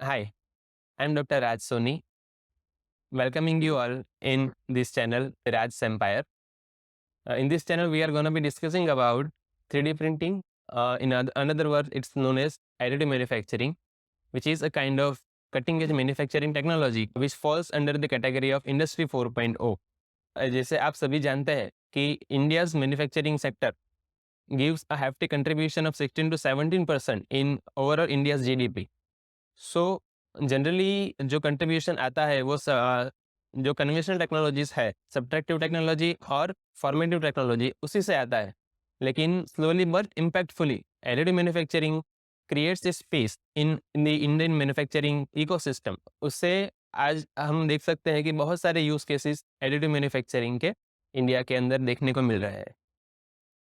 Hi, I'm Dr. Raj Soni, welcoming you all in this channel, Raj's Empire. In this channel, we are going to be discussing about 3D printing. Another word, it's known as additive manufacturing, which is a kind of cutting-edge manufacturing technology which falls under the category of Industry 4.0. जैसे आप सभी जानते हैं कि India's manufacturing sector gives a hefty contribution of 16 to 17% in overall India's GDP. So generally जो contribution आता है वो जो कन्वेंशनल टेक्नोलॉजीज है, सब्ट्रैक्टिव टेक्नोलॉजी और फॉर्मेटिव टेक्नोलॉजी, उसी से आता है। लेकिन slowly but impactfully additive manufacturing creates a space in the Indian manufacturing ecosystem. उससे आज हम देख सकते हैं कि बहुत सारे यूज केसेस एडिटिव मैन्युफैक्चरिंग के इंडिया के अंदर देखने को मिल रहे हैं।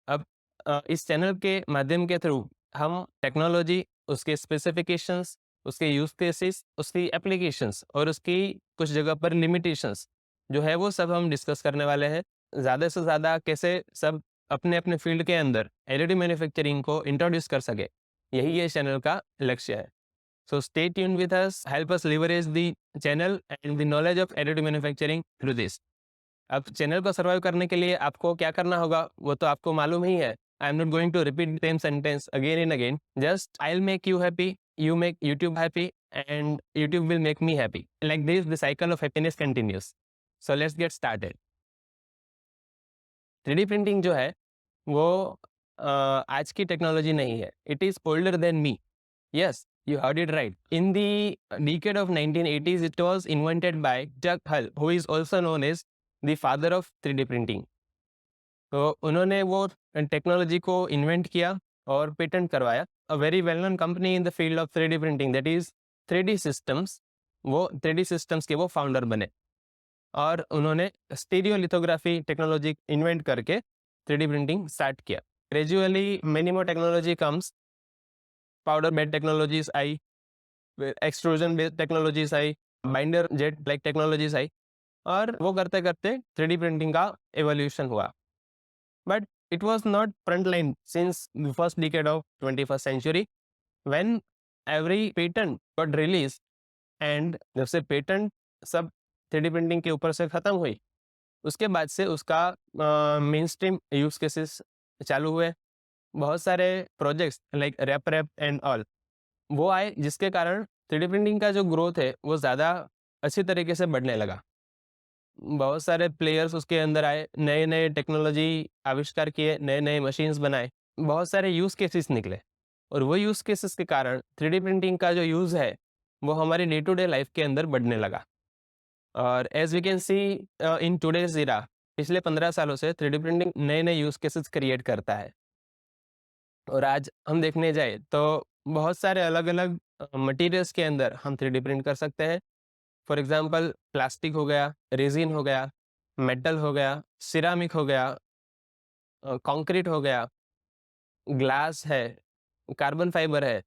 अब इस चैनल के माध्यम के थ्रू हम टेक्नोलॉजी, उसके स्पेसिफिकेशंस, उसके यूज केसेस, उसकी एप्लीकेशंस और उसकी कुछ जगह पर लिमिटेशंस जो है वो सब हम डिस्कस करने वाले हैं। ज़्यादा से ज़्यादा कैसे सब अपने अपने फील्ड के अंदर एडिटिव मैन्युफैक्चरिंग को इंट्रोड्यूस कर सके, यही ये चैनल का लक्ष्य है। So stay tune with us, help us leverage the channel and the knowledge of additive manufacturing through this. अब चैनल को सर्वाइव करने के लिए आपको क्या करना होगा वो तो आपको मालूम ही है। I am not going to repeat same sentence again and again, just I will make you happy, you make YouTube happy, and YouTube will make me happy. Like this, the cycle of happiness continues. So let's get started. 3D printing जो है वो आज की technology नहीं है. It is older than me. Yes, you heard it right. In the decade of 1980s, it was invented by Doug Hull, who is also known as the father of 3D printing. तो उन्होंने वो technology को invent किया और patent करवाया. A very well known company in the field of 3D printing, that is 3D systems. वो 3D systems के वो फाउंडर बने और उन्होंने स्टीरियोलिथोग्राफी टेक्नोलॉजी इन्वेंट करके 3D प्रिंटिंग स्टार्ट किया. Gradually many more technology comes, powder bed technologies आई, extrusion based technologies आई, बाइंडर जेट लाइक टेक्नोलॉजीज आई, और वो करते करते 3D प्रिंटिंग का एवोल्यूशन हुआ. But it was not frontline since the first decade of 21st century when every patent got released, and जब से पेटेंट सब 3D प्रिंटिंग के ऊपर से ख़त्म हुई, उसके बाद से उसका मेन स्ट्रीम यूज केसेस चालू हुए. बहुत सारे projects like rap and all वो आए, जिसके कारण 3D प्रिंटिंग का जो ग्रोथ है वो ज़्यादा अच्छी तरीके से बढ़ने लगा. बहुत सारे प्लेयर्स उसके अंदर आए, नए नए टेक्नोलॉजी आविष्कार किए, नए नए मशीन्स बनाए, बहुत सारे यूज़ केसेस निकले, और वो यूज़ केसेस के कारण 3D प्रिंटिंग का जो यूज़ है वो हमारी डे टू डे लाइफ के अंदर बढ़ने लगा. और as we can see in today's era, पिछले 15 सालों से 3D प्रिंटिंग नए नए यूज़ केसेस क्रिएट करता है. और आज हम देखने जाए तो बहुत सारे अलग अलग मटेरियल्स के अंदर हम 3D प्रिंट कर सकते हैं. फॉर एग्जांपल प्लास्टिक हो गया, रेजिन हो गया, मेटल हो गया, सिरामिक हो गया, कंक्रीट हो गया, ग्लास है, कार्बन फाइबर है.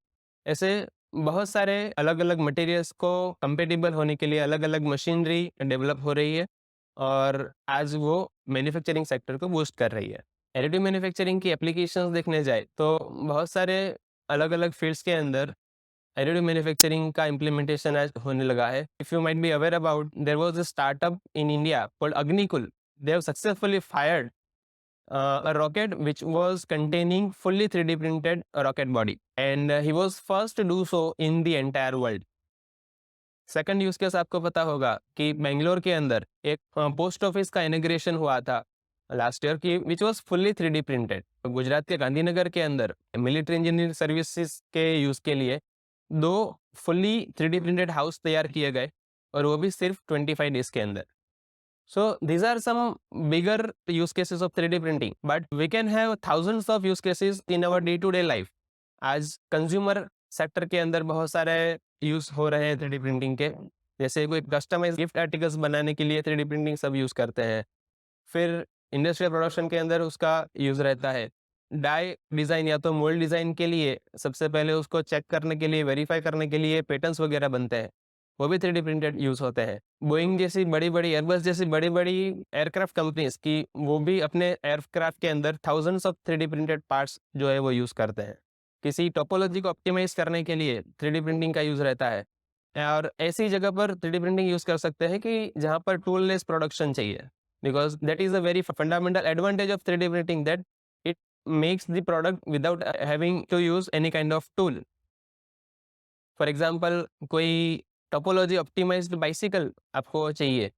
ऐसे बहुत सारे अलग अलग मटेरियल्स को कंपेटिबल होने के लिए अलग अलग मशीनरी डेवलप हो रही है, और आज वो मैन्युफैक्चरिंग सेक्टर को बूस्ट कर रही है. एडिटिव मैन्युफैक्चरिंग की एप्लीकेशंस देखने जाए तो बहुत सारे अलग अलग फील्ड्स के अंदर एडिटिव मैन्युफैक्चरिंग का इम्प्लीमेंटेशन आज होने लगा है. If you might be aware about, there was a startup in India called Agnikul. They have successfully fired a rocket which was containing fully 3D printed rocket body, and he was first to do so in the entire world. Second use case आपको पता होगा कि बेंगलोर के अंदर एक post office का inauguration हुआ था लास्ट ईयर की, which was fully 3D printed. Gujarat के गांधीनगर के अंदर मिलिट्री इंजीनियरिंग सर्विसेज के यूज के लिए 2 फुल्ली 3D प्रिंटेड हाउस तैयार किए गए, और वो भी सिर्फ 25 डेज के अंदर. So these are some bigger use cases of 3D printing, but we can have thousands of use cases in our day-to-day life. आज कंज्यूमर सेक्टर के अंदर बहुत सारे यूज हो रहे हैं 3D प्रिंटिंग के. जैसे कोई कस्टमाइज गिफ्ट आर्टिकल्स बनाने के लिए 3D प्रिंटिंग सब यूज करते हैं. फिर इंडस्ट्रियल प्रोडक्शन के अंदर उसका यूज रहता है. डाई डिज़ाइन या तो मोल्ड डिज़ाइन के लिए सबसे पहले उसको चेक करने के लिए, वेरीफाई करने के लिए पेटेंट्स वगैरह बनते हैं, वो भी 3D प्रिंटेड यूज़ होते हैं. बोइंग जैसी बड़ी-बड़ी, एयरबस जैसी बड़ी-बड़ी एयरक्राफ्ट कंपनीज़ की वो भी अपने एयरक्राफ्ट के अंदर thousands of 3D printed parts जो है वो यूज़ करते हैं. किसी टोपोलॉजी को ऑप्टिमाइज़ करने के लिए 3D प्रिंटिंग का यूज़ रहता है. और ऐसी जगह पर 3D प्रिंटिंग यूज कर सकते हैं कि जहाँ पर टूल लेस प्रोडक्शन चाहिए, because that is a very fundamental advantage of 3D printing, that it makes the product without having to use any kind of tool. For example, कोई topology optimized bicycle आपको चाहिए,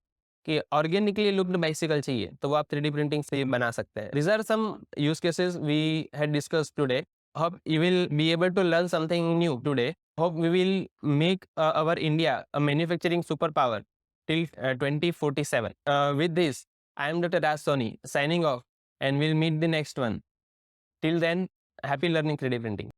कि organically looked bicycle चाहिए, तो वो आप 3D printing से बना सकते हैं. These are some use cases we had discussed today. Hope you will be able to learn something new today. Hope we will make our India a manufacturing superpower till 2047. With this, I am Dr. Raj Soni signing off, and we'll meet the next one. Till then, happy learning 3D printing.